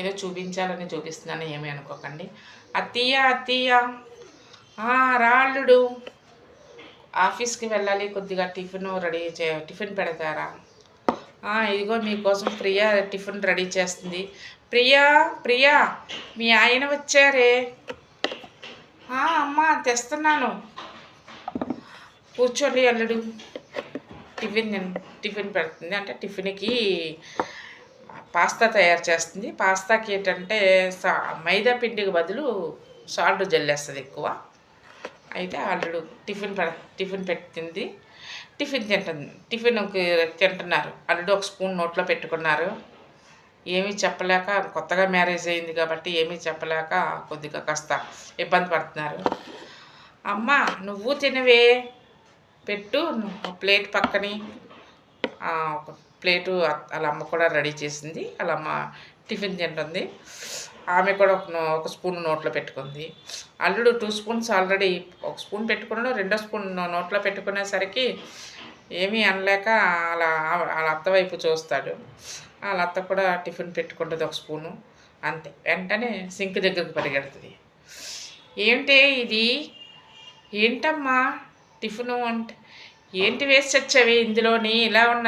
ఏదో చూపించాలని చూపిస్తున్నాను, ఏమీ అనుకోకండి. అత్తయ్య అత్తయ్య రాళ్ళుడు ఆఫీస్కి వెళ్ళాలి, కొద్దిగా టిఫిన్ పెడతారా? ఇదిగో మీకోసం ప్రియా టిఫిన్ రెడీ చేస్తుంది. ప్రియా ప్రియా మీ ఆయన వచ్చారే. అమ్మ తెస్తున్నాను, కూర్చోండి అల్లుడు. టిఫిన్ పెడుతుంది, అంటే టిఫిన్కి పాస్తా తయారు చేస్తుంది. పాస్తాకి ఏంటంటే మైదా పిండికి బదులు సాల్ట్ జల్లేస్తుంది ఎక్కువ. అయితే అల్లుడు టిఫిన్ పెట్టింది, టిఫిన్ తింటున్నారు. అల్లుడు ఒక స్పూన్ నోట్లో పెట్టుకున్నారు. ఏమీ చెప్పలేక, కొత్తగా మ్యారేజ్ అయింది కాబట్టి ఏమీ చెప్పలేక కొద్దిగా కాస్త ఇబ్బంది పడుతున్నారు. అమ్మ నువ్వు తినవే, పెట్టు ఒక ప్లేట్ పక్కని. ఒక ప్లేటు వాళ్ళ అమ్మ కూడా రెడీ చేసింది. వాళ్ళ అమ్మ టిఫిన్ తింటుంది. ఆమె కూడా ఒక స్పూన్ నోట్లో పెట్టుకుంది. అల్లుడు 2 స్పూన్స్ ఆల్రెడీ, ఒక స్పూన్ పెట్టుకున్నాడు, 2వ స్పూన్ నోట్లో పెట్టుకునేసరికి ఏమీ అనలేక వాళ్ళ అత్త వైపు చూస్తాడు. వాళ్ళ అత్త కూడా టిఫిన్ పెట్టుకుంటుంది ఒక స్పూను. అంతే, వెంటనే సింక్ దగ్గరకు పరిగెడుతుంది. ఏంటి ఇది, ఏంటమ్మా టిఫిను అంటే, ఏంటి వేసి చచ్చావి ఇందులోని, ఇలా ఉన్న